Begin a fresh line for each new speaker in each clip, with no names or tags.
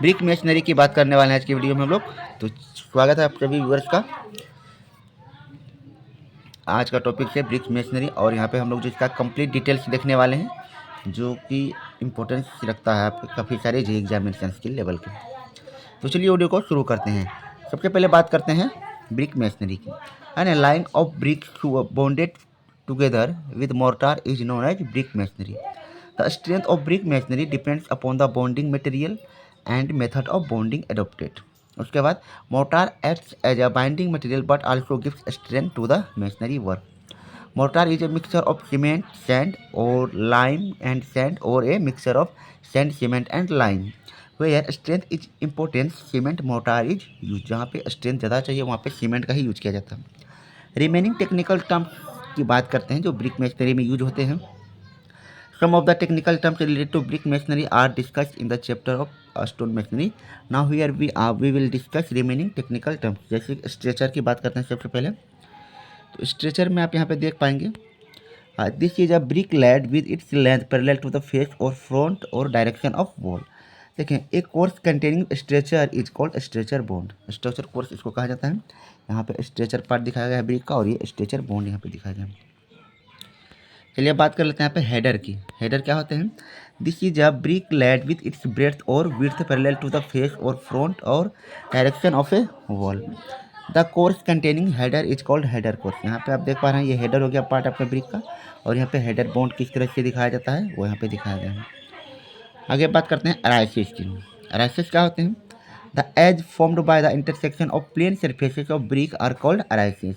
Brick masonry की बात करने वाले हैं आज की वीडियो में हम लोग। तो स्वागत है आप सभी व्यूअर्स का। आज का टॉपिक है ब्रिक मेशनरी और यहाँ पे हम लोग जो इसका कंप्लीट डिटेल्स देखने वाले हैं, जो कि इम्पोर्टेंस रखता है आपके काफ़ी सारे जी एग्जामिनेशन के लेवल के। तो चलिए वीडियो को शुरू करते हैं। सबसे पहले बात करते हैं ब्रिक मेशनरी की। And a line of bricks bonded together with mortar is known as brick masonry. The strength of brick masonry depends upon the bonding material and method of bonding adopted. उसके बाद mortar acts as a binding material but also gives strength to the masonry work. Mortar is a mixture of cement, sand or lime and sand, or a mixture of sand, cement and lime. Where strength is important, cement mortar is used. जहाँ पे strength ज़्यादा चाहिए वहाँ पे cement का ही use किया जाता है। रिमेनिंग टेक्निकल टर्म्स की बात करते हैं जो ब्रिक मेशनरी में यूज होते हैं। Some of the technical terms related to brick masonry are discussed in the chapter of stone masonry. Now here we will discuss remaining technical terms. जैसे stretcher की बात करते हैं सबसे पहले। तो स्ट्रेचर में आप यहाँ पे देख पाएंगे, this is a brick laid with its length parallel to the face or front or direction of wall. देखें, एक course containing stretcher is called stretcher bond. Stretcher course इसको कहा जाता है। यहाँ पे स्ट्रेचर पार्ट दिखाया गया है ब्रिक का और ये स्ट्रेचर बॉन्ड यहाँ पे दिखाया गया है। चलिए बात कर लेते हैं यहाँ पे हेडर की। हेडर क्या होते हैं? This is a brick laid with its breadth or width parallel to the face or front or direction of a wall. The course containing header is called header course. यहाँ पे आप देख पा रहे हैं ये हेडर हो गया पार्ट आपका ब्रिक का, और यहाँ पे हेडर बॉन्ड किस तरह से दिखाया जाता है वो यहाँ पे दिखाया गया है। आगे बात करते हैं अराइसिस की। अराइसिस क्या होते हैं? The edge formed by the intersection of plane surfaces of brick are called arrises.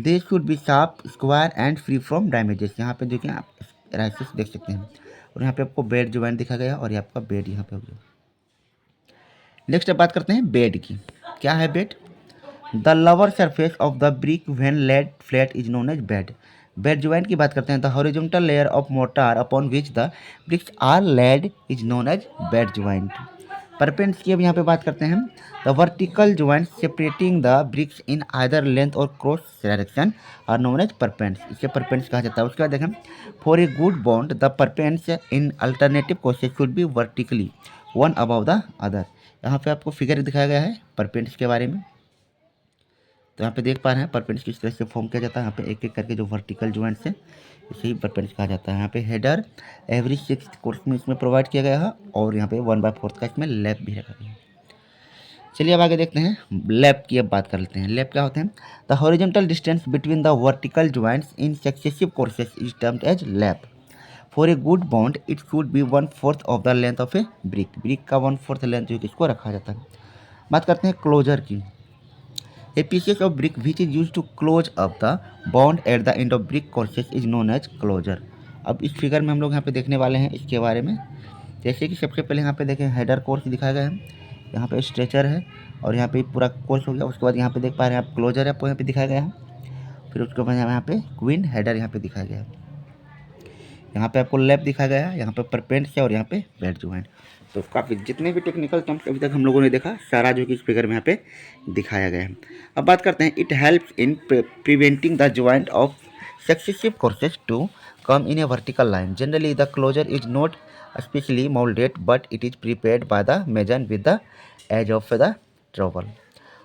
They should be sharp, square and free from damages. यहाँ पे देखिए आप अराइसिस देख सकते हैं, और यहाँ पे आपको बेड ज्वाइंट दिखा गया और ये आपका बेड यहाँ पे हो गया। नेक्स्ट बात करते हैं बेड की। क्या है bed? The lower surface of the brick when laid flat is known as bed. Bed joint की बात करते हैं। The horizontal layer of mortar upon which the bricks are laid is known as bed joint. Perpends की अब यहाँ पे बात करते हैं। The vertical joint separating the bricks in either length or cross direction are known as perpends. इसे perpends कहा जाता है। उसके बाद देखें, for a good bond the perpends in alternative courses should be vertically one above the other. यहाँ पे आपको फिगर दिखाया गया है परपेंट्स के बारे में। तो यहाँ पे देख पा रहे हैं परपेंट्स किस तरह से फॉर्म किया जाता है। यहाँ पे एक एक करके जो वर्टिकल ज्वाइंट्स हैं इसे ही परपेंट्स कहा जाता है। यहाँ पे हेडर एवरी 6th कोर्स में इसमें प्रोवाइड किया गया है, और यहाँ पे 1/4 का इसमें लैप भी रखा गया है। चलिए अब आगे देखते हैं लैप की। अब बात कर लेते हैं लैप क्या होते हैं। The horizontal distance between the vertical joints in successive courses is termed as lap. For a good bond it should be 1/4 of the length of a brick. Brick का 1/4 लेंथ जो इसको रखा जाता है। बात करते हैं क्लोजर की। A piece of brick which is used to close up the bond at the end of brick courses is known as closure। अब इस फिगर में हम लोग यहाँ पे देखने वाले हैं इसके बारे में। जैसे कि सबसे पहले यहाँ पे देखें हेडर कोर्स दिखाया गया है, यहाँ पे स्ट्रेचर है और यहाँ पे पूरा कोर्स हो गया। उसके बाद यहाँ पे देख पा रहे हैं आप क्लोजर आपको यहाँ पे दिखाया गया है। फिर उसके बाद यहाँ पे क्वीन हेडर यहाँ पे दिखाया गया है। यहाँ पे आपको लैप दिखाया गया है, यहाँ पे परपेंट्स है और यहाँ पे बेड ज्वाइंट। तो काफ़ी जितने भी टेक्निकल टर्म्स अभी तक हम लोगों ने देखा सारा जो कि इस फिगर में यहाँ पे दिखाया गया है। अब बात करते हैं it helps in preventing the joint of successive courses to come in a vertical line. Generally the closer is not specially moulded but it is prepared by the mason with the edge of the trowel.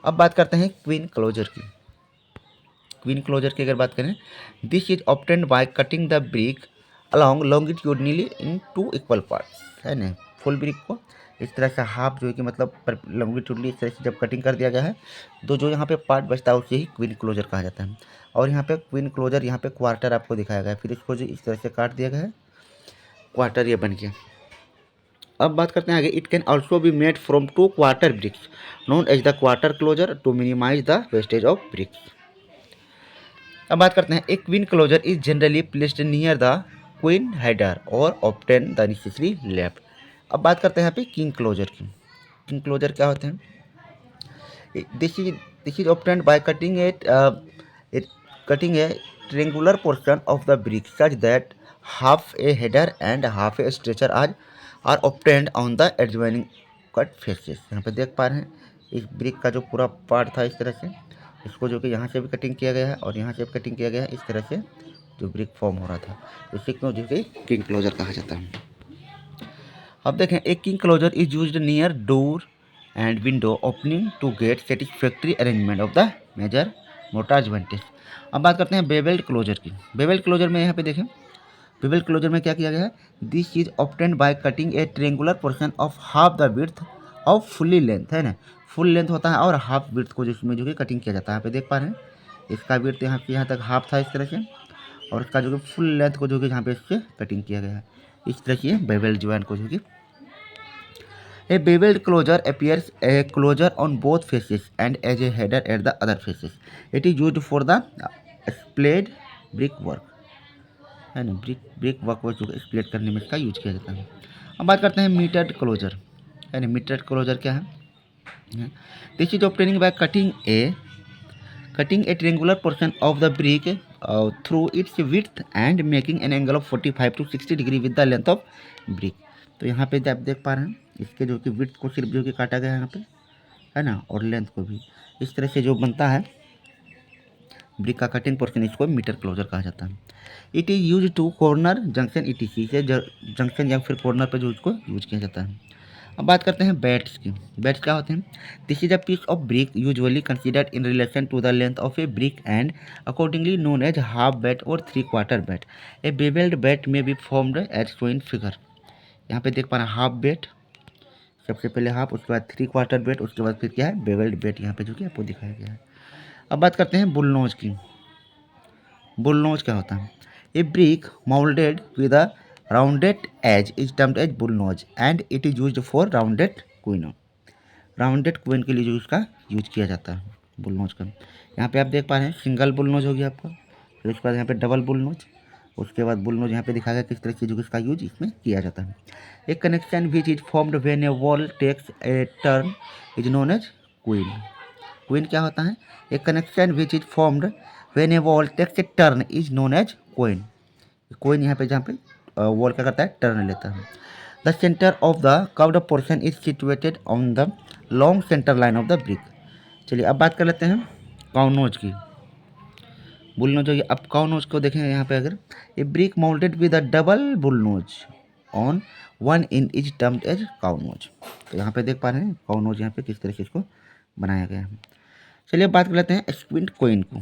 अब बात करते हैं queen closer की। Queen closer की अगर बात करें, this is obtained by cutting the brick along longitudinally in 2 equal parts. है ना, फुल ब्रिक को इस तरह से हाफ जो है कि मतलब लॉन्गिट्यूडली इस तरह से जब कटिंग कर दिया गया है तो जो यहाँ पे पार्ट बचता है उसे ही क्वीन क्लोजर कहा जाता है। और यहाँ पे क्वीन क्लोजर यहाँ पे क्वार्टर आपको दिखाया गया है। फिर इसको जो इस तरह से काट दिया गया है, क्वार्टर ये बन गया। अब बात करते हैं आगे, it can also be made from 2 quarter bricks known as the quarter closer to minimize the wastage of bricks. अब बात करते हैं एक queen closer is generally placed near the queen header और ऑब्टेन द नेसेसरी लैप। अब बात करते हैं यहाँ पे किंग क्लोजर की। किंग क्लोजर क्या होते हैं? This is obtained by cutting a triangular portion of the brick such that half a header and half a stretcher are obtained on the adjoining cut faces. यहाँ पे देख पा रहे हैं इस ब्रिक का जो पूरा पार्ट था इस तरह से, इसको जो कि यहाँ से भी कटिंग किया गया है और यहाँ से भी कटिंग किया गया है। इस तरह से जो ब्रिक फॉर्म हो रहा था, इसी को जो कि किंग क्लोजर कहा जाता है। अब देखें a king closer is used near door and window opening to get satisfactory arrangement of the major mortar advantage. अब बात करते हैं बेवेल्ड क्लोजर की। बेवेल्ड क्लोजर में यहाँ पे देखें, बेवेल्ड क्लोजर में क्या किया गया है, this is obtained by cutting a triangular portion of half the width off fully length, है ना, फुल लेंथ होता है और हाफ विड्थ को जिसमें जो कि कटिंग किया जाता है। यहाँ पे देख पा रहे हैं इसका विड्थ यहाँ पे यहाँ तक हाफ था इस तरह से, और इसका जो कि फुल लेंथ को जो कि यहाँ पे इससे कटिंग किया गया है इस तरह से बेवेल्ड ज्वाइन को जो कि। A beveled closure appears a closure on both faces and as a header at the other faces. It is used for the splayed brickwork, है ना, ब्रिक वर्क को जो स्प्लेट करने में इसका यूज किया जाता है। अब बात करते हैं मीटर्ड क्लोजर, है ना। मीटर्ड क्लोजर क्या है, this is obtaining bye cutting a triangular portion of the brick through it's width and making an angle of 45 to 60 degree with the length of brick. तो यहाँ पे आप देख पा रहे हैं इसके जो कि विड्थ को सिर्फ जो कि काटा गया है यहाँ पे, है ना, और लेंथ को भी इस तरह से जो बनता है ब्रिक का कटिंग पोर्शन, इसको मीटर क्लोजर कहा जाता है। It is use to corner junction ETC से जंक्शन या फिर कॉर्नर पर जो इसको यूज किया जाता है। अब बात करते हैं बैट्स की। बैट्स क्या होते हैं, this is a piece of brick usually considered in relation to the length of a brick and accordingly known as half bat or 3/4 bat. A bevelled bat may be formed as shown in figure. यहाँ पे देख पा रहे हैं half bat, सबसे पहले half, उसके बाद 3/4 बैट, उसके बाद फिर क्या है बेवेल्ड बैट, यहाँ पे जो कि आपको दिखाया गया है। अब बात करते हैं बुल नोज की। बुल नोज क्या होता है, a brick moulded with a rounded edge is termed as bull nose and it is used for rounded queen. Rounded queen के लिए जो इसका यूज किया जाता है बुल नोज का। यहाँ पे आप देख पा रहे हैं सिंगल बुल नोज हो गया आपका, फिर उसके बाद यहाँ पे डबल बुल नोज, उसके बाद बुल नोज यहाँ पे दिखाया गया किस तरह से जो इसका यूज इसमें किया जाता है। एक connection which is formed when a wall takes a turn is known as queen. Queen क्या होता है, एक connection which is formed when a wall takes a turn is known as queen. Queen यहाँ पे जहाँ पे वॉल क्या करता है, टर्न लेता है। The centre of the curved portion is situated on the long centre line of the brick. चलिए अब बात कर लेते हैं काउनोज की। बुल नोज होगी। अब काउनोज को देखें यहाँ पे, अगर a brick moulded with a double bull nose on 1 end is termed as cow nose. तो यहाँ पे देख पा रहे हैं काउनोज यहाँ पे किस तरह से इसको बनाया गया है। चलिए अब बात कर लेते हैं स्क्विंट कॉइन को।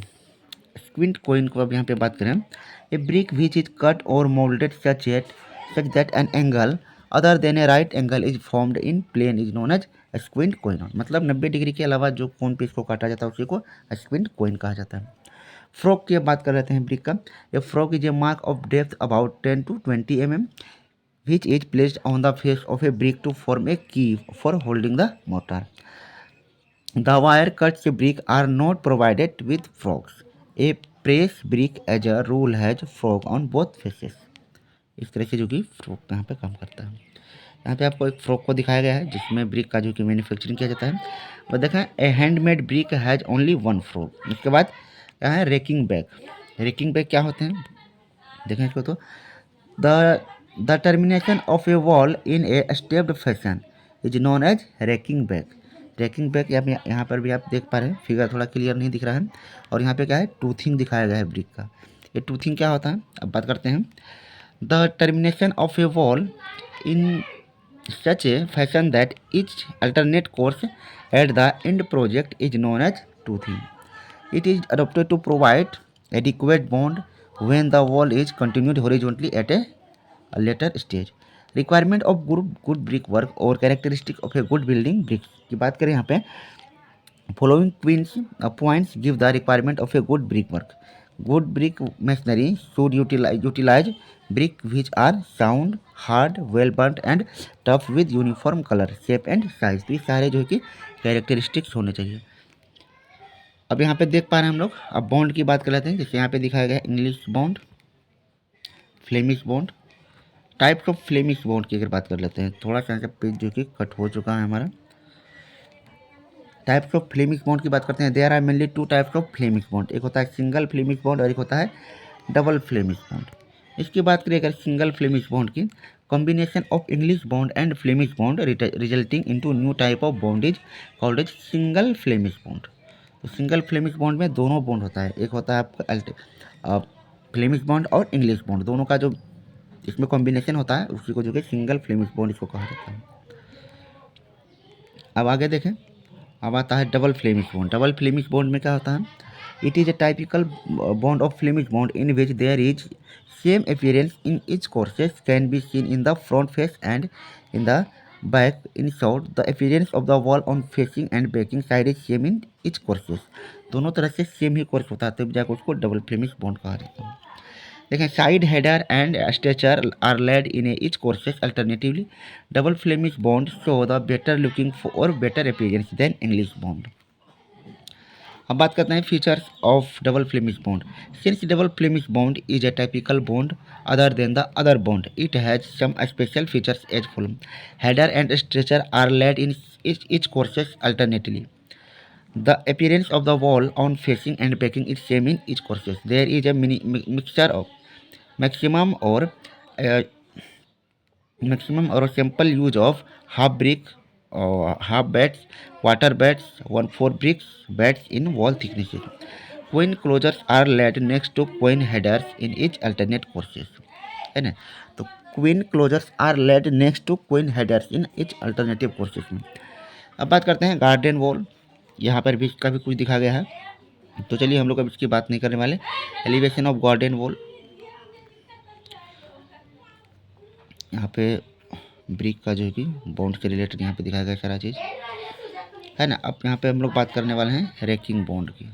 स्क्विंट कॉइन को अब यहाँ पे बात करें, a brick which is cut or moulded such that an angle other than a right angle is formed in plane is known as squint quoin. मतलब 90 डिग्री के अलावा जो कोन पे इसको काटा जाता है उसी को स्क्विंट कॉइन कहा जाता है। फ्रॉक की बात कर लेते हैं ब्रिक का। A frog is a mark of depth about 10 to 20 mm which is placed on the face of a brick to form a key for holding the mortar. The wire cuts brick are not provided with frogs. A press brick as a rule has frog on both faces. इस तरह से जो कि frock यहाँ पे काम करता है। यहाँ पे आपको एक फ्रॉक को दिखाया गया है जिसमें ब्रिक का जो कि मैन्युफैक्चरिंग किया जाता है। और देखें a handmade brick has only 1 frog. इसके बाद क्या है रेकिंग बैग। रेकिंग बैग क्या होते हैं, देखें इसको, तो the termination of a wall in a stepped fashion is known as racking back. Racking back यहाँ पर भी आप देख पा रहे हैं, फिगर थोड़ा क्लियर नहीं दिख रहा है। और यहाँ पे क्या है टूथिंग दिखाया गया है ब्रिक का। ये टूथिंग क्या होता है, अब बात करते हैं। The termination of a wall in such A fashion that each alternate course at the end project is known as toothing. It is adopted to provide adequate bond when the wall is continued horizontally at a later stage. Requirement of good brickwork or characteristic of a good building bricks की बात करें यहाँ पे, following points give the requirement of a good brickwork. Good brick masonry should utilize brick which are sound, hard, well burnt and tough with uniform color, shape and size. तो ये सारे जो है कि कैरेक्टरिस्टिक्स होने चाहिए। अब यहाँ पे देख पा रहे हैं हम लोग। अब बॉन्ड की बात कर लेते हैं, जैसे यहाँ पे दिखाया गया है English bond, Flemish bond. Types of Flemish bond की अगर बात कर लेते हैं, थोड़ा सा पेज जो कि कट हो चुका है हमारा। टाइप्स ऑफ फ्लेमिश बॉन्ड की बात करते हैं। There are mainly 2 types of Flemish bond. एक होता है सिंगल फ्लेमिश बॉन्ड और एक होता है डबल फ्लेमिश बॉन्ड। इसकी बात करें अगर सिंगल फ्लेमिश बॉन्ड की, combination of English bond and Flemish bond resulting into new type of bond is called as single Flemish bond. तो सिंगल फ्लेमिश बॉन्ड में दोनों बॉन्ड होता है, एक होता है आपका फ्लेमिश बॉन्ड और इंग्लिश बॉन्ड, दोनों का जो इसमें कॉम्बिनेशन होता है, उसी को जो कि सिंगल फ्लेमिश बॉन्ड इसको कहा जाता है। अब आगे देखें, अब आता है double Flemish bond. Double Flemish bond में क्या होता है? It is a typical bond of Flemish bond in which there is same appearance in each courses can be seen in the front face and in the back. In short, the appearance of the wall on facing and backing side is same in each courses. दोनों तरह से same ही course होता है, तब जाकर उसको double Flemish bond कहा जाता है। देखें, side header and stretcher are laid in each courses alternatively. Double Flemish bond show the better looking or better appearance than English bond. अब बात करते हैं features of double Flemish bond. Since double Flemish bond is a typical bond other than the other bond, it has some special features as follow. Header and stretcher are laid in each courses alternately. The appearance of the wall on facing and backing is same in each courses. There is a mixture of maximum or simple use of half brick or half beds, quarter beds, 1/4 bricks beds in wall thicknesses. Queen closures are laid next to queen headers in each alternate courses, है ना। तो queen closers are laid next to queen headers in each alternative courses में। अब बात करते हैं garden wall. यहाँ पर भी इसका भी कुछ दिखा गया है, तो चलिए हम लोग अब इसकी बात नहीं करने वाले। एलिवेशन ऑफ गार्डन वॉल, यहाँ पे ब्रिक का जो कि बॉन्ड से रिलेटेड यहाँ पे दिखाया गया सारा चीज़, है ना। अब यहाँ पे हम लोग बात करने वाले हैं रैकिंग बॉन्ड की।